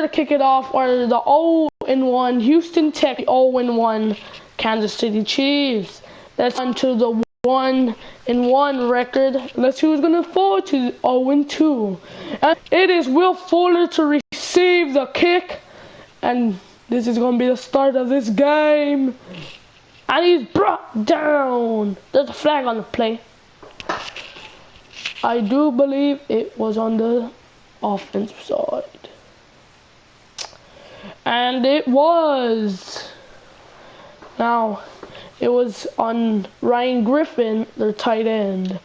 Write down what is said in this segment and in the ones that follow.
to kick it off are the 0-1 Houston Texans, 0-1 Kansas City Chiefs. That's on to the 1-1 record. Let's see who's going to fall to 0-2. And it is Will Fuller to receive the kick. And this is going to be the start of this game. And he's brought down. There's a flag on the play. I do believe it was on the offensive side. And it was. Now, it was on Ryan Griffin, their tight end.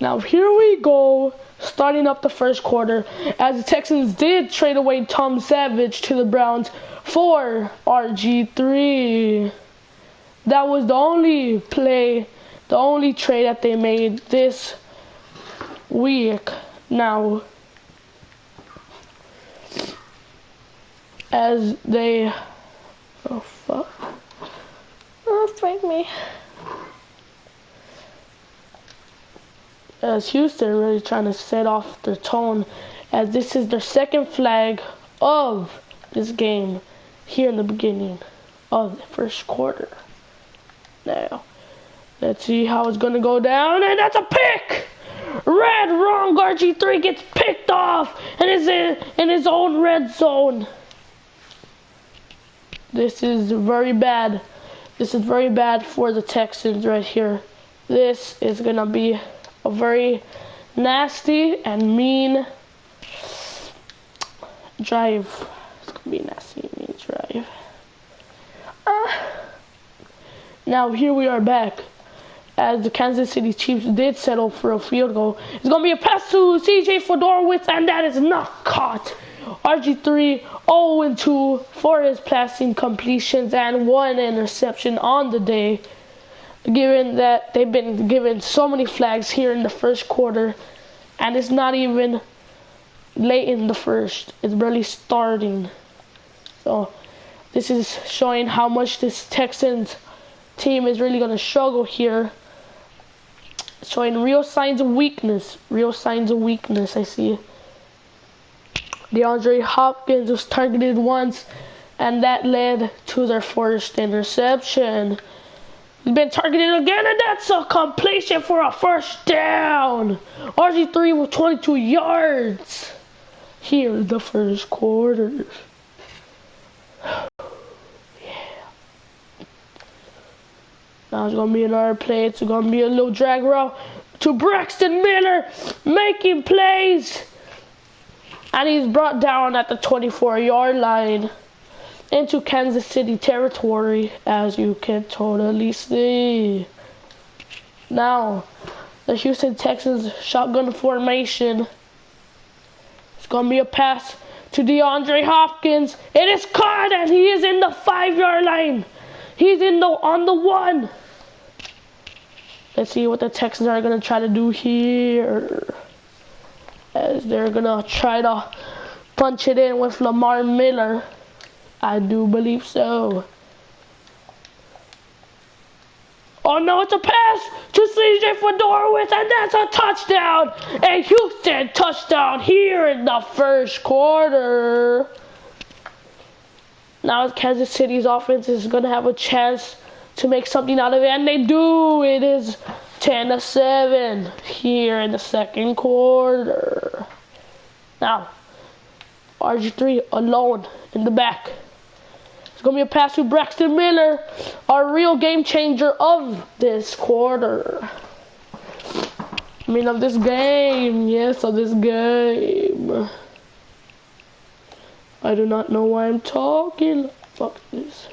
Now, here we go, starting up the first quarter, as the Texans did trade away Tom Savage to the Browns for RG3. That was the only play, the only trade that they made this week. Now, as they, oh fuck, oh freak me, as Houston really trying to set off their tone, as this is their second flag of this game here in the beginning of the first quarter. Now, let's see how it's gonna go down, and that's a pick! Red wrong, RG3 gets picked off and is in his own red zone. This is very bad. This is very bad for the Texans right here. This is gonna be a very nasty and mean drive. It's gonna be a nasty and mean drive. Now here we are back, as the Kansas City Chiefs did settle for a field goal. It's going to be a pass to CJ Fedorowicz, and that is not caught. RG3 0-2 for his passing completions and 1 interception on the day, given that they've been given so many flags here in the first quarter, and it's not even late in the first. It's barely starting. So this is showing how much this Texans team is really going to struggle here. Showing real signs of weakness. Real signs of weakness, I see. DeAndre Hopkins was targeted once, and that led to their first interception. He's been targeted again, and that's a completion for a first down. RG3 with 22 yards here in the first quarter. Now it's going to be another play. It's going to be a little drag route to Braxton Miller, making plays. And he's brought down at the 24-yard line into Kansas City territory, as you can totally see. Now, the Houston Texans shotgun formation. It's going to be a pass to DeAndre Hopkins. It is caught, and he is in the 5-yard line. He's on the 1. Let's see what the Texans are going to try to do here, as they're going to try to punch it in with Lamar Miller. I do believe so. Oh no, it's a pass to CJ Fedorowicz, and that's a touchdown. A Houston touchdown here in the first quarter. Now Kansas City's offense is going to have a chance to make something out of it, and they do. It is 10-7 here in the second quarter. Now, RG3 alone in the back. It's going to be a pass to Braxton Miller, our real game changer of this quarter. I mean, of this game. Yes, of this game. I do not know why I'm talking. Fuck this.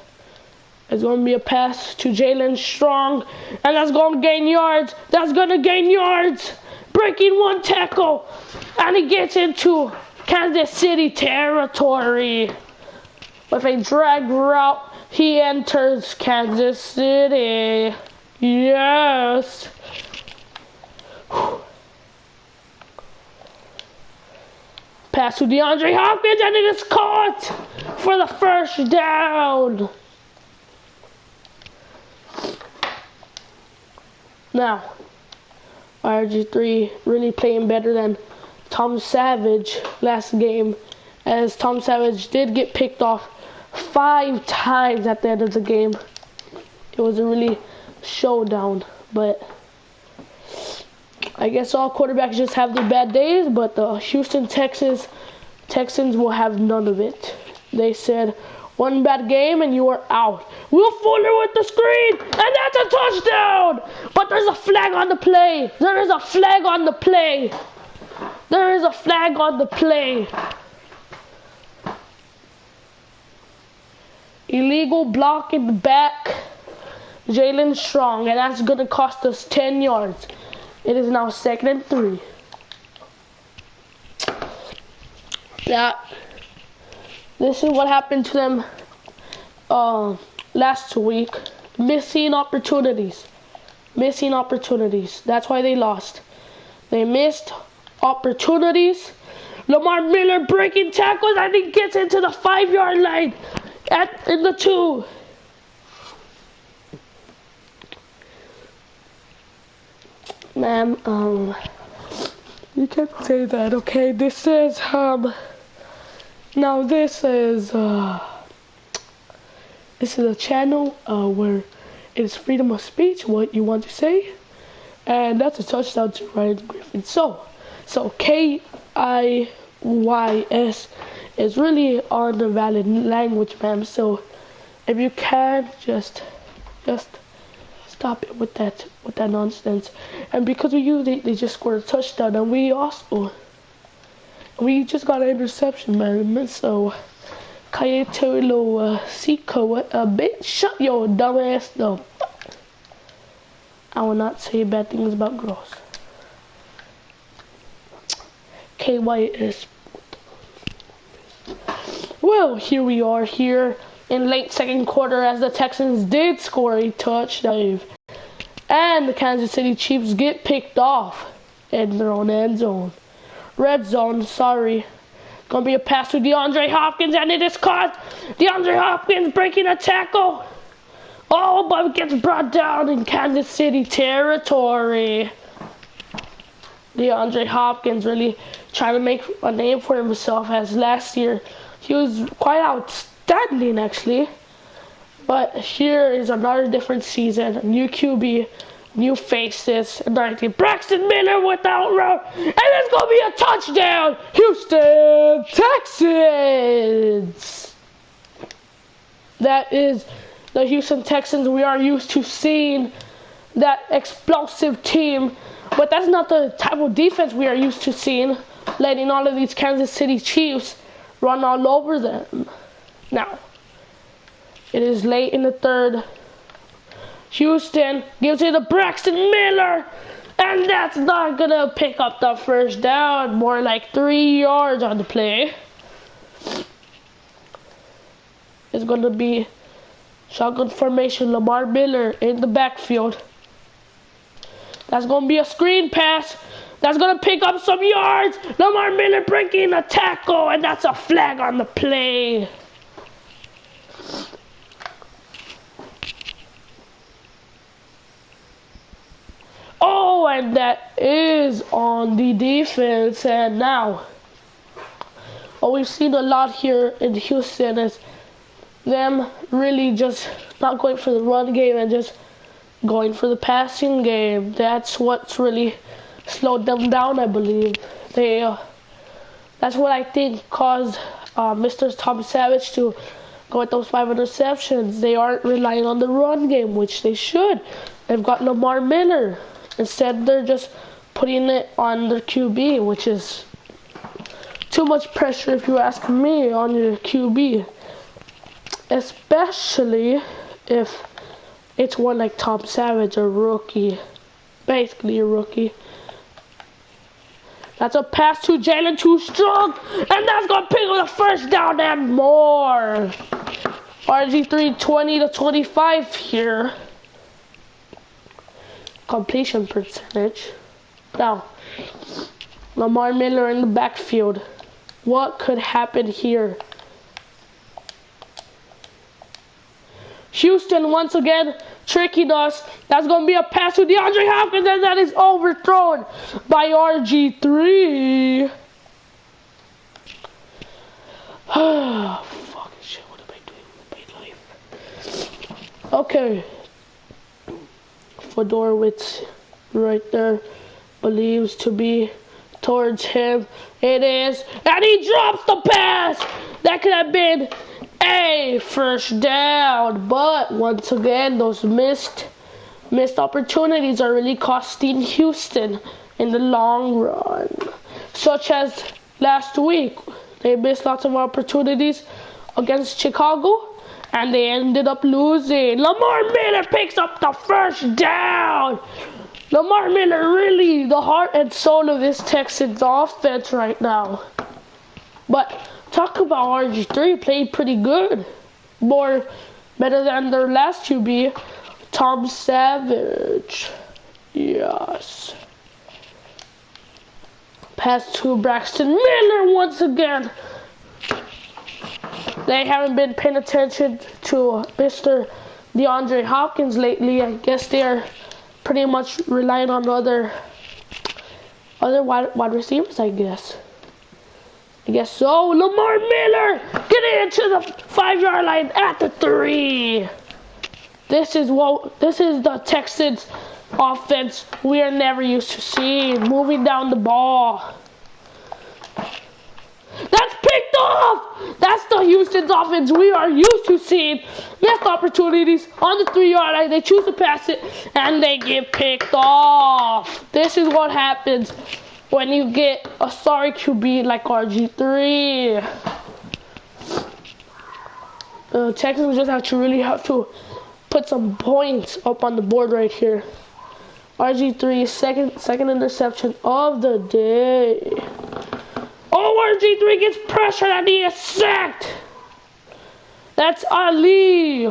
It's going to be a pass to Jalen Strong, and that's going to gain yards. That's going to gain yards. Breaking one tackle, and he gets into Kansas City territory. With a drag route, he enters Kansas City. Yes. Pass to DeAndre Hopkins, and it is caught for the first down. Now, RG3 really playing better than Tom Savage last game, as Tom Savage did get picked off 5 times at the end of the game. It was a really showdown, but I guess all quarterbacks just have their bad days, but the Houston Texans will have none of it. They said, one bad game and you are out. Will Fuller with the screen, and that's a touchdown! But there's a flag on the play. There is a flag on the play. There is a flag on the play. Illegal block in the back. Jalen Strong, and that's going to cost us 10 yards. It is now 2nd and 3. This is what happened to them last week. Missing opportunities. That's why they lost. They missed opportunities. Lamar Miller breaking tackles, and he gets into the 5-yard line in the 2. Ma'am, you can't say that, okay? This is, now this is a channel, where it's freedom of speech, what you want to say, and that's a touchdown to Ryan Griffin. So KIYS is really on the valid language, ma'am, so if you can, just stop it with that nonsense. And because of you, they just scored a touchdown, and we just got an interception, man. So Kayetolo Siko, a bit shut your dumb ass though. I will not say bad things about girls. KYS. Well, here we are here in late 2nd quarter as the Texans did score a touchdown. And the Kansas City Chiefs get picked off in their own end zone. Red zone, sorry. Gonna be a pass to DeAndre Hopkins, and it is caught. DeAndre Hopkins breaking a tackle. Oh, but it gets brought down in Kansas City territory. DeAndre Hopkins really trying to make a name for himself, as last year he was quite outstanding actually. But here is another different season, a new QB, new faces, Braxton Miller without route, and it's gonna be a touchdown, Houston Texans. That is the Houston Texans we are used to seeing, that explosive team, but that's not the type of defense we are used to seeing, letting all of these Kansas City Chiefs run all over them. Now, it is late in the 3rd. Houston gives it to Braxton Miller, and that's not gonna pick up the 1st down, more like 3 yards on the play. It's gonna be shotgun formation, Lamar Miller in the backfield. That's gonna be a screen pass. That's gonna pick up some yards. Lamar Miller breaking a tackle, and that's a flag on the play. Oh, and that is on the defense. And now, what we've seen a lot here in Houston is them really just not going for the run game and just going for the passing game. That's what's really slowed them down, I believe. That's what I think caused Mr. Tom Savage to go with those 5 interceptions. They aren't relying on the run game, which they should. They've got Lamar Miller. Instead, they're just putting it on their QB, which is too much pressure, if you ask me, on your QB. Especially if it's one like Tom Savage, a rookie. Basically a rookie. That's a pass to Jalen too strong, and that's going to pick up the 1st down and more. RG3 20-25 here. Completion percentage. Now, Lamar Miller in the backfield. What could happen here? Houston once again tricking us. That's going to be a pass to DeAndre Hopkins, and that is overthrown by RG3. Fucking shit, what am I doing with my life? Okay. Fedorowicz right there believes to be towards him. It is. And he drops the pass! That could have been a first down. But once again, those missed opportunities are really costing Houston in the long run. Such as last week. They missed lots of opportunities against Chicago. And they ended up losing. Lamar Miller picks up the first down. Lamar Miller really the heart and soul of this Texans offense right now. But talk about RG3, played pretty good. Better than their last QB, Tom Savage. Yes. Pass to Braxton Miller once again. They haven't been paying attention to Mr. DeAndre Hopkins lately. I guess they're pretty much relying on other wide receivers, I guess. So. Lamar Miller getting into the 5-yard line at the 3. This is the Texans offense we are never used to seeing. Moving down the ball. That's picked off! That's the Houston's offense we are used to seeing. Missed opportunities on the 3-yard line. They choose to pass it, and they get picked off. This is what happens when you get a sorry QB like RG3. The Texans just really have to put some points up on the board right here. RG3's second interception of the day. Oh, RG3 gets pressured and he is sacked. That's Holly.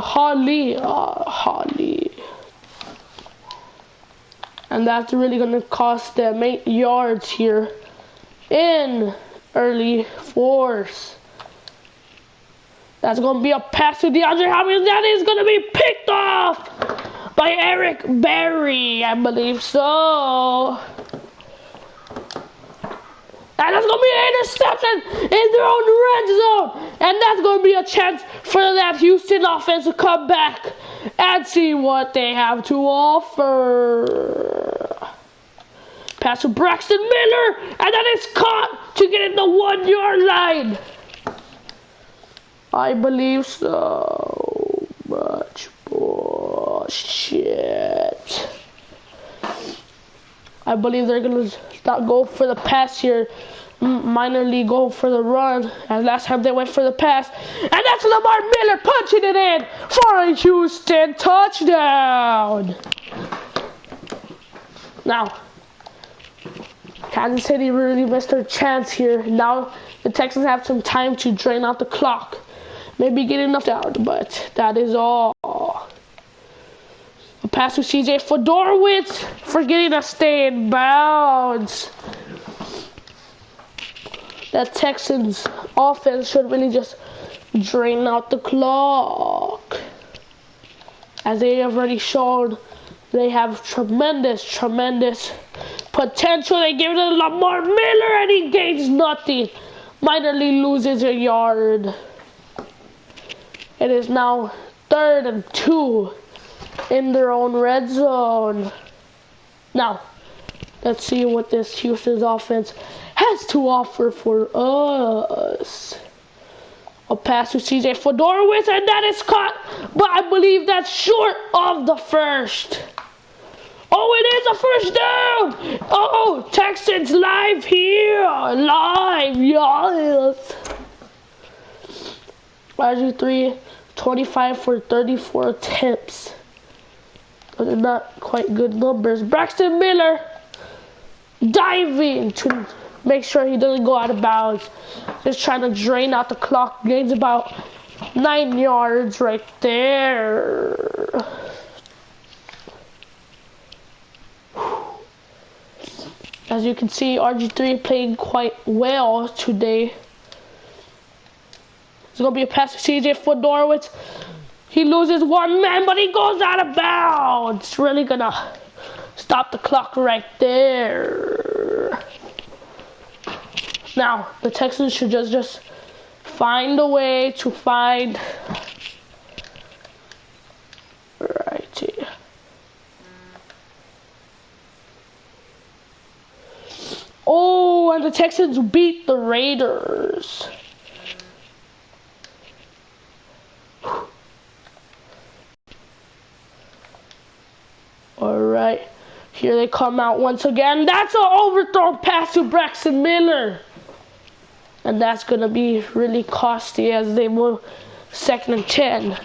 And that's really going to cost them 8 yards here in early fourth. That's going to be a pass to DeAndre Hopkins. That is going to be picked off by Eric Berry, I believe so. And that's going to be an interception in their own red zone. And that's going to be a chance for that Houston offense to come back and see what they have to offer. Pass to Braxton Miller. And that is caught to get in the 1-yard line. I believe so. Much bullshit. I believe they're going to not go for the pass here. Minor league go for the run. And last time they went for the pass. And that's Lamar Miller punching it in for a Houston touchdown. Now, Kansas City really missed their chance here. Now the Texans have some time to drain out the clock. Maybe get enough out, but that is all. A pass to CJ Fedorowicz forgetting to stay in bounds. That Texans offense should really just drain out the clock. As they have already shown, they have tremendous potential. They give it to Lamar Miller and he gains nothing. Minorly loses a yard. It is now 3rd and 2 in their own red zone. Now, let's see what this Houston's offense has to offer for us. A pass to CJ Fedorowicz, and that is caught, but I believe that's short of the first. Oh, it is a first down. Oh, Texans live here. Live, yes. RG3, 25 for 34 attempts. Those are not quite good numbers. Braxton Miller diving to make sure he doesn't go out of bounds. Just trying to drain out the clock. Gains about 9 yards right there. As you can see, RG3 playing quite well today. It's going to be a pass to CJ Fedorowicz. He loses one man, but he goes out of bounds. It's really going to stop the clock right there. Now, the Texans should just find a way to find right here. Oh, and the Texans beat the Raiders. Alright, here they come out once again. That's an overthrown pass to Braxton Miller. And that's going to be really costly as they move 2nd and 10.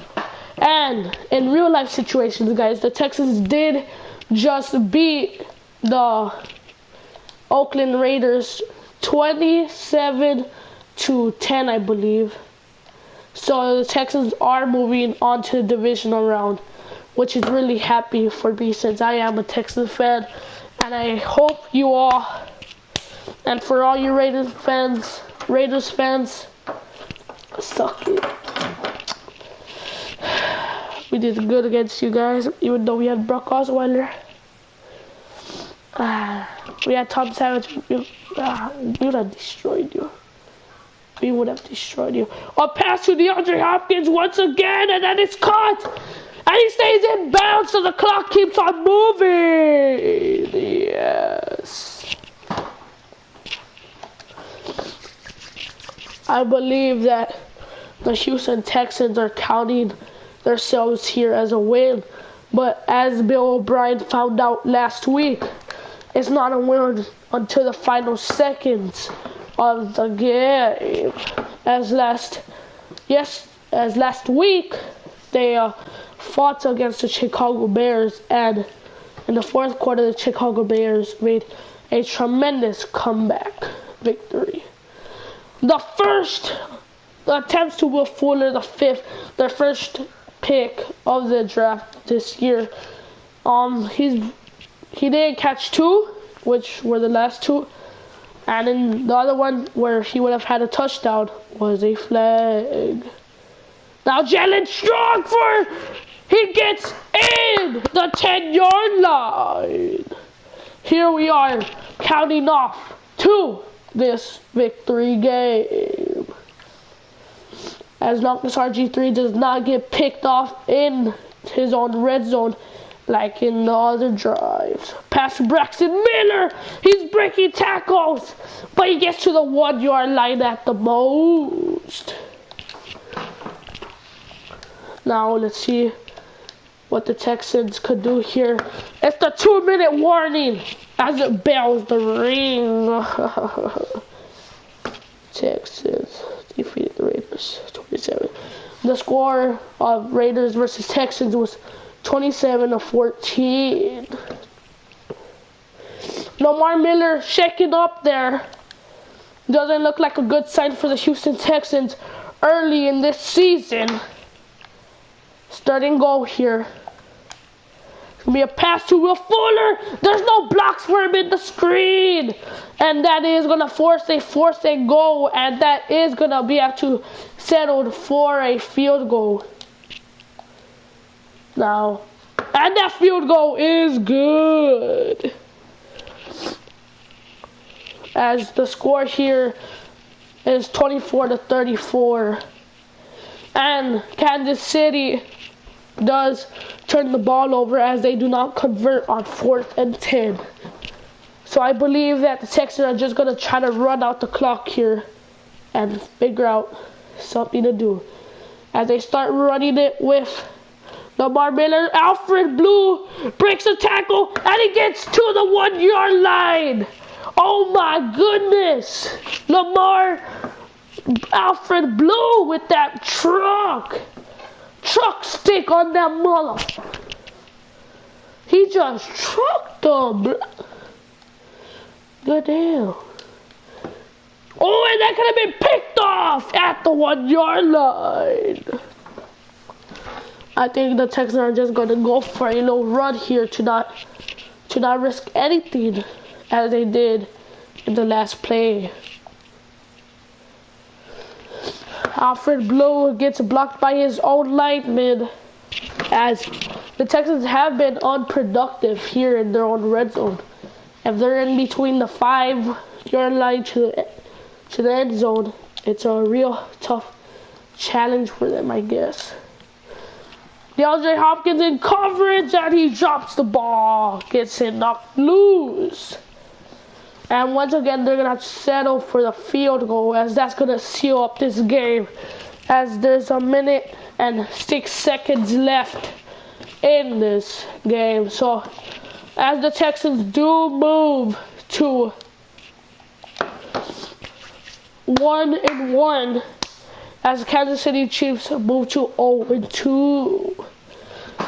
And in real life situations, guys, the Texans did just beat the Oakland Raiders 27-10, I believe. So the Texans are moving on to the divisional round, which is really happy for me since I am a Texans fan. And I hope you all, and for all you Raiders fans, suck it. We did good against you guys, even though we had Brock Osweiler. We had Tom Savage. We would have destroyed you. We would have destroyed you. A pass to DeAndre Hopkins once again, and then it's caught. And he stays in bounds, so the clock keeps on moving. Yes. I believe that the Houston Texans are counting themselves here as a win. But as Bill O'Brien found out last week, it's not a win until the final seconds of the game. As last week, they fought against the Chicago Bears, and in the 4th quarter, the Chicago Bears made a tremendous comeback victory. The first attempts to Will Fuller, their first pick of the draft this year. He did catch 2, which were the last 2. And then the other one where he would have had a touchdown was a flag. Now Jalen Strong he gets in the 10-yard line. Here we are counting off to this victory game. As long as RG3 does not get picked off in his own red zone like in the other drives. Pass to Braxton Miller. He's breaking tackles, but he gets to the 1-yard line at the most. Now let's see what the Texans could do here. It's the 2-minute warning as it bells the ring. Texans defeated the Raiders 27. The score of Raiders versus Texans was 27-14. Lamar Miller shaking up there. Doesn't look like a good sign for the Houston Texans early in this season. Starting goal here. It's going to be a pass to Will Fuller. There's no blocks for him in the screen. And that is going to force a goal. And that is going to be actually settled for a field goal. Now, and that field goal is good. As the score here is 24-34. And Kansas City does turn the ball over as they do not convert on 4th and 10. So I believe that the Texans are just going to try to run out the clock here and figure out something to do. As they start running it with Lamar Miller, Alfred Blue breaks a tackle and he gets to the 1-yard line. Oh my goodness. Alfred Blue with that truck stick on that mother. He just trucked them. Good deal. Oh, and that could have been picked off at the 1-yard line. I think the Texans are just going to go for a little run here to not risk anything as they did in the last play. Alfred Blue gets blocked by his own lineman as the Texans have been unproductive here in their own red zone. If they're in between the 5-yard line to the end zone, it's a real tough challenge for them, I guess. DeAndre Hopkins in coverage, and he drops the ball. Gets it knocked loose. And once again, they're going to have to settle for the field goal, as that's going to seal up this game, as there's a minute and 6 seconds left in this game. So, as the Texans do move to 1-1, as the Kansas City Chiefs move to 0-2.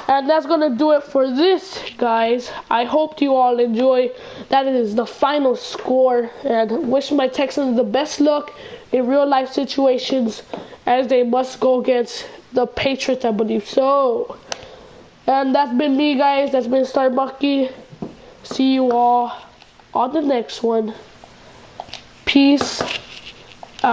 And that's going to do it for this, guys. I hope you all enjoy. That is the final score. And wish my Texans the best luck in real life situations, as they must go against the Patriots, I believe so. And that's been me, guys. That's been Starbucky. See you all on the next one. Peace.